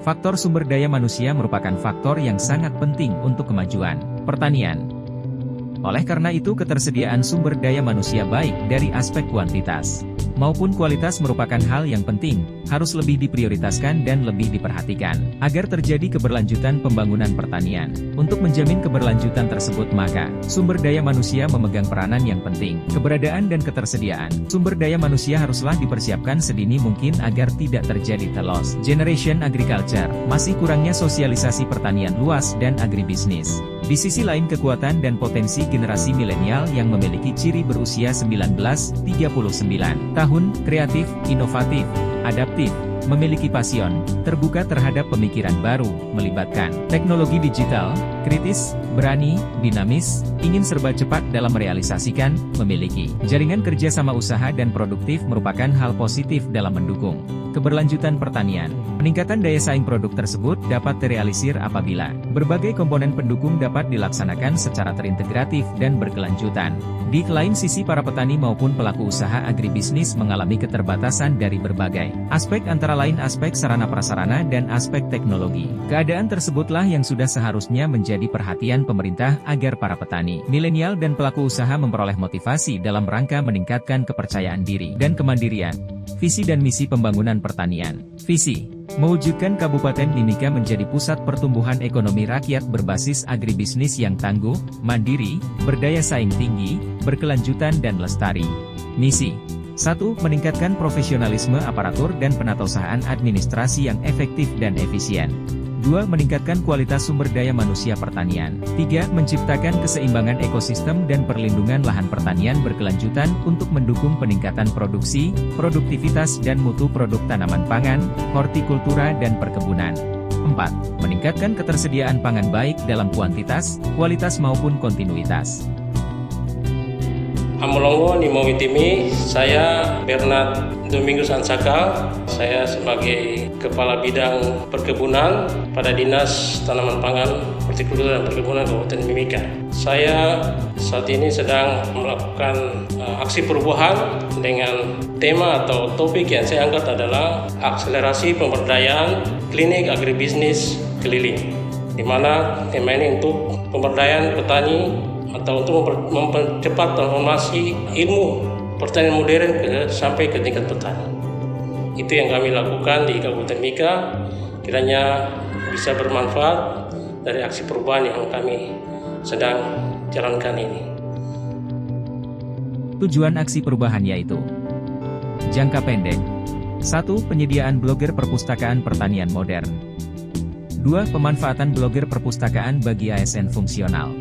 Faktor sumber daya manusia merupakan faktor yang sangat penting untuk kemajuan pertanian. Oleh karena itu, ketersediaan sumber daya manusia baik dari aspek kuantitas maupun kualitas merupakan hal yang penting, harus lebih diprioritaskan dan lebih diperhatikan, agar terjadi keberlanjutan pembangunan pertanian. Untuk menjamin keberlanjutan tersebut maka, sumber daya manusia memegang peranan yang penting. Keberadaan dan ketersediaan sumber daya manusia haruslah dipersiapkan sedini mungkin agar tidak terjadi lost generation agriculture, masih kurangnya sosialisasi pertanian luas dan agribisnis. Di sisi lain, kekuatan dan potensi generasi milenial yang memiliki ciri berusia 19-39 tahun, kreatif, inovatif, adaptif, memiliki pasion, terbuka terhadap pemikiran baru, melibatkan teknologi digital, kritis, berani, dinamis, ingin serba cepat dalam merealisasikan, memiliki jaringan kerja sama usaha dan produktif merupakan hal positif dalam mendukung keberlanjutan pertanian. Peningkatan daya saing produk tersebut dapat direalisir apabila berbagai komponen pendukung dapat dilaksanakan secara terintegratif dan berkelanjutan. Di lain sisi, para petani maupun pelaku usaha agribisnis mengalami keterbatasan dari berbagai aspek, antara lain aspek sarana prasarana dan aspek teknologi. Keadaan tersebutlah yang sudah seharusnya menjadi perhatian pemerintah agar para petani milenial dan pelaku usaha memperoleh motivasi dalam rangka meningkatkan kepercayaan diri dan kemandirian. Visi dan misi pembangunan pertanian. Visi mewujudkan Kabupaten Mimika menjadi pusat pertumbuhan ekonomi rakyat berbasis agribisnis yang tangguh, mandiri, berdaya saing tinggi, berkelanjutan dan lestari. Misi 1. Meningkatkan profesionalisme aparatur dan penatausahaan administrasi yang efektif dan efisien. 2. Meningkatkan kualitas sumber daya manusia pertanian. 3. Menciptakan keseimbangan ekosistem dan perlindungan lahan pertanian berkelanjutan untuk mendukung peningkatan produksi, produktivitas dan mutu produk tanaman pangan, hortikultura dan perkebunan. 4. Meningkatkan ketersediaan pangan baik dalam kuantitas, kualitas maupun kontinuitas. Amolongo Nimo Witimi, saya Bernard Domingus Ansaka. Saya sebagai Kepala Bidang Perkebunan pada Dinas Tanaman Pangan, Hortikultura dan Perkebunan Kabupaten Mimika. Saya saat ini sedang melakukan aksi perubahan dengan tema atau topik yang saya angkat adalah akselerasi pemberdayaan klinik agribisnis keliling, di mana tema ini untuk pemberdayaan petani atau untuk mempercepat transformasi ilmu pertanian modern sampai ke tingkat petani. Itu yang kami lakukan di Kabupaten Mimika, kiranya bisa bermanfaat dari aksi perubahan yang kami sedang jalankan ini. Tujuan aksi perubahan yaitu jangka pendek. 1. Penyediaan blogger perpustakaan pertanian modern. 2. Pemanfaatan blogger perpustakaan bagi ASN fungsional.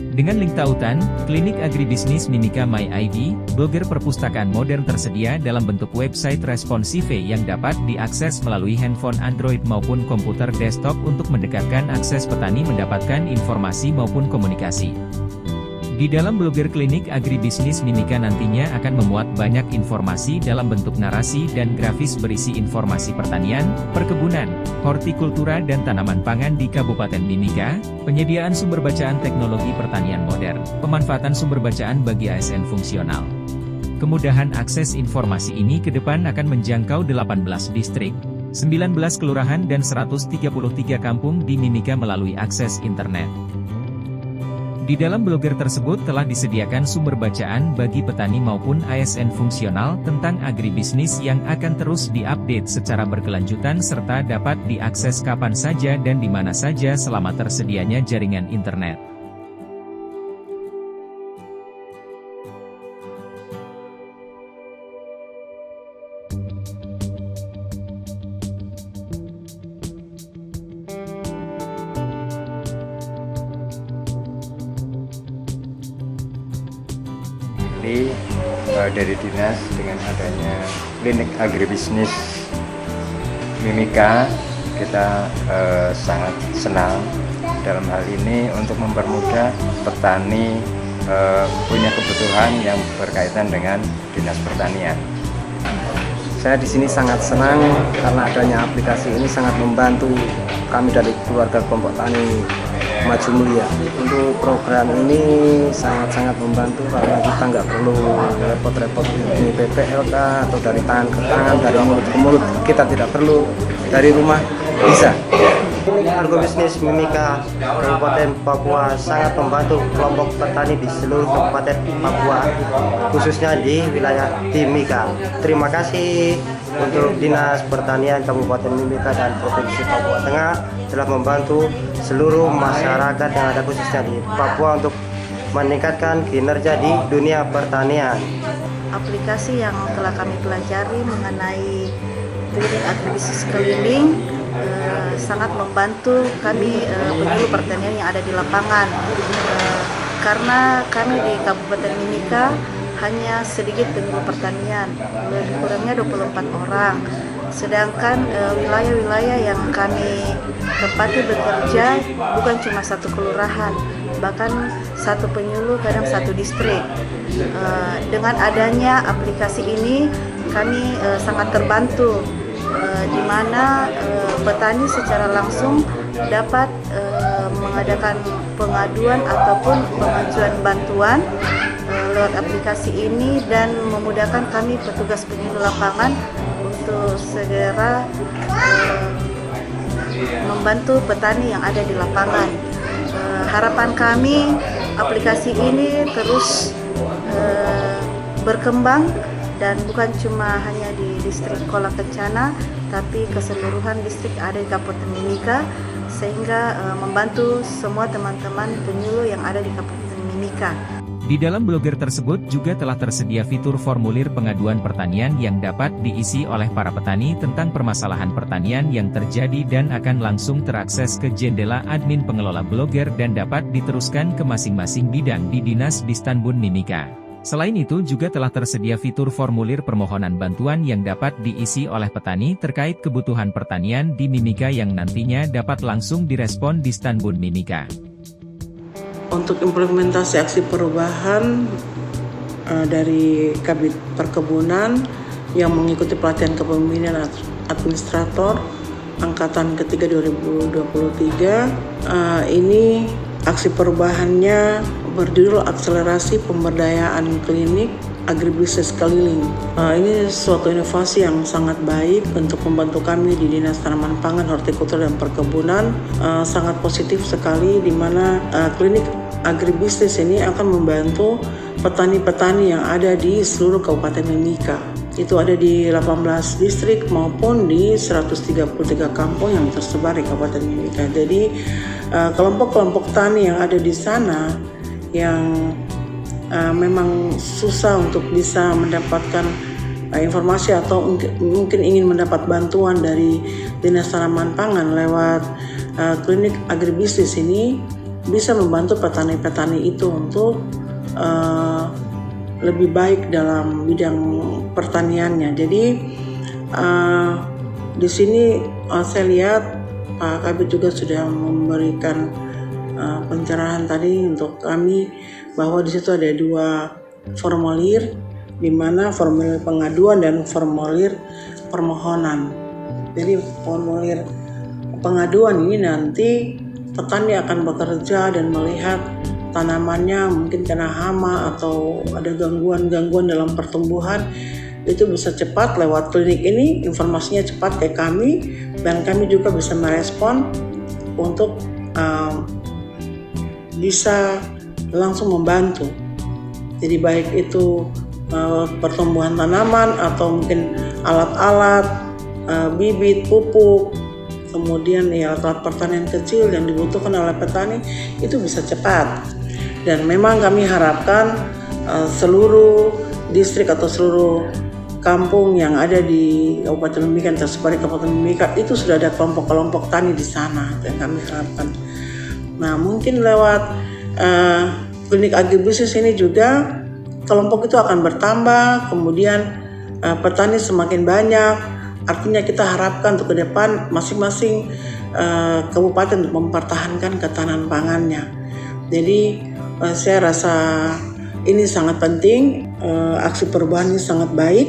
Dengan link tautan, Klinik Agribisnis Mimika My ID, blogger perpustakaan modern tersedia dalam bentuk website responsif yang dapat diakses melalui handphone Android maupun komputer desktop untuk mendekatkan akses petani mendapatkan informasi maupun komunikasi. Di dalam blogger Klinik Agribisnis Mimika nantinya akan memuat banyak informasi dalam bentuk narasi dan grafis berisi informasi pertanian, perkebunan, hortikultura dan tanaman pangan di Kabupaten Mimika, penyediaan sumber bacaan teknologi pertanian modern, pemanfaatan sumber bacaan bagi ASN fungsional. Kemudahan akses informasi ini ke depan akan menjangkau 18 distrik, 19 kelurahan dan 133 kampung di Mimika melalui akses internet. Di dalam blogger tersebut telah disediakan sumber bacaan bagi petani maupun ASN fungsional tentang agribisnis yang akan terus diupdate secara berkelanjutan serta dapat diakses kapan saja dan di mana saja selama tersedianya jaringan internet. Dari dinas dengan adanya klinik agribisnis Mimika, kita sangat senang dalam hal ini untuk mempermudah petani punya kebutuhan yang berkaitan dengan dinas pertanian. Saya di sini sangat senang karena adanya aplikasi ini sangat membantu kami dari keluarga kelompok tani Maju Mulia. Untuk program ini sangat-sangat membantu karena kita nggak perlu repot-repot ini PPLK atau dari tangan ke tangan, dari mulut ke mulut. Kita tidak perlu dari rumah bisa. Agrobisnis Mimika Kabupaten Papua sangat membantu kelompok petani di seluruh Kabupaten Papua, khususnya di wilayah Timika. Terima kasih untuk Dinas Pertanian Kabupaten Mimika dan Provinsi Papua Tengah telah membantu seluruh masyarakat yang ada khususnya di Papua untuk meningkatkan kinerja di dunia pertanian. Aplikasi yang telah kami pelajari mengenai klinik agribisnis keliling sangat membantu kami penyuluh pertanian yang ada di lapangan, karena kami di Kabupaten Mimika hanya sedikit penyuluh pertanian, lebih kurangnya 24 orang. Sedangkan wilayah-wilayah yang kami tempati bekerja bukan cuma satu kelurahan, bahkan satu penyuluh kadang satu distrik. Dengan adanya aplikasi ini kami sangat terbantu, di mana petani secara langsung dapat mengadakan pengaduan ataupun pengajuan bantuan lewat aplikasi ini, dan memudahkan kami petugas penyuluh lapangan untuk segera membantu petani yang ada di lapangan. Harapan kami aplikasi ini terus berkembang, dan bukan cuma hanya di distrik Kolak Kencana, tapi keseluruhan distrik ada di Kabupaten Mimika, sehingga membantu semua teman-teman penyuluh yang ada di Kabupaten Mimika. Di dalam blogger tersebut juga telah tersedia fitur formulir pengaduan pertanian yang dapat diisi oleh para petani tentang permasalahan pertanian yang terjadi dan akan langsung terakses ke jendela admin pengelola blogger dan dapat diteruskan ke masing-masing bidang di Dinas Distanbun Mimika. Selain itu juga telah tersedia fitur formulir permohonan bantuan yang dapat diisi oleh petani terkait kebutuhan pertanian di Mimika yang nantinya dapat langsung direspon Distanbun Mimika. Untuk implementasi aksi perubahan dari Kabid Perkebunan yang mengikuti pelatihan kepemimpinan administrator angkatan ketiga 2023, ini aksi perubahannya berjudul akselerasi pemberdayaan klinik agribisnis keliling. Ini suatu inovasi yang sangat baik untuk membantu kami di Dinas Tanaman Pangan, Hortikultura dan Perkebunan. Sangat positif sekali, di mana klinik agribisnis ini akan membantu petani-petani yang ada di seluruh Kabupaten Mimika. Itu ada di 18 distrik maupun di 133 kampung yang tersebar di Kabupaten Mimika. Jadi kelompok-kelompok tani yang ada di sana yang memang susah untuk bisa mendapatkan informasi atau mungkin ingin mendapat bantuan dari Dinas Tanaman Pangan lewat klinik agribisnis ini, bisa membantu petani-petani itu untuk lebih baik dalam bidang pertaniannya. Jadi di sini saya lihat Pak Kabid juga sudah memberikan pencerahan tadi untuk kami bahwa di situ ada 2 formulir, di mana formulir pengaduan dan formulir permohonan. Jadi formulir pengaduan ini nanti petani akan bekerja dan melihat tanamannya mungkin kena hama atau ada gangguan dalam pertumbuhan, itu bisa cepat lewat klinik ini, informasinya cepat ke kami, dan kami juga bisa merespon untuk bisa langsung membantu. Jadi baik itu pertumbuhan tanaman atau mungkin alat-alat, bibit, pupuk, kemudian alat pertanian kecil yang dibutuhkan oleh petani, itu bisa cepat. Dan memang kami harapkan seluruh distrik atau seluruh kampung yang ada di Kabupaten Mimika, yang tersebar di Kabupaten Mimika, itu sudah ada kelompok-kelompok tani di sana yang kami harapkan. Nah, mungkin lewat klinik agribisnis ini juga kelompok itu akan bertambah, kemudian petani semakin banyak. Artinya kita harapkan untuk ke depan masing-masing kabupaten untuk mempertahankan ketahanan pangannya. Jadi saya rasa ini sangat penting, aksi perubahan ini sangat baik,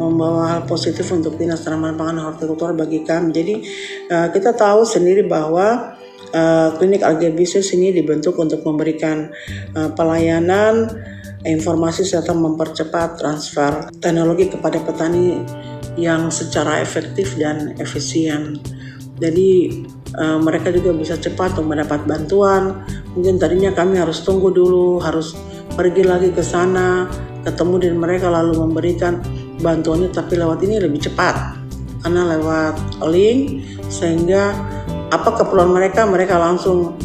membawa hal positif untuk Dinas Tanaman Pangan dan Hortikultura bagi kami. Jadi kita tahu sendiri bahwa klinik agribisnis ini dibentuk untuk memberikan pelayanan, informasi serta mempercepat transfer teknologi kepada petani yang secara efektif dan efisien. Jadi mereka juga bisa cepat untuk mendapat bantuan. Mungkin tadinya kami harus tunggu dulu, harus pergi lagi ke sana, ketemu dengan mereka lalu memberikan bantuannya, tapi lewat ini lebih cepat karena lewat link, sehingga apa keperluan mereka langsung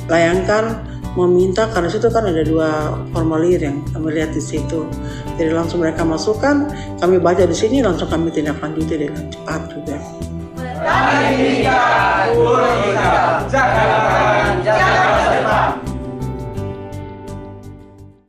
layangkan, meminta, karena situ kan ada 2 formulir yang kami lihat di situ. Jadi langsung mereka masukkan, kami baca di sini, langsung kami tindak lanjuti dengan cepat juga.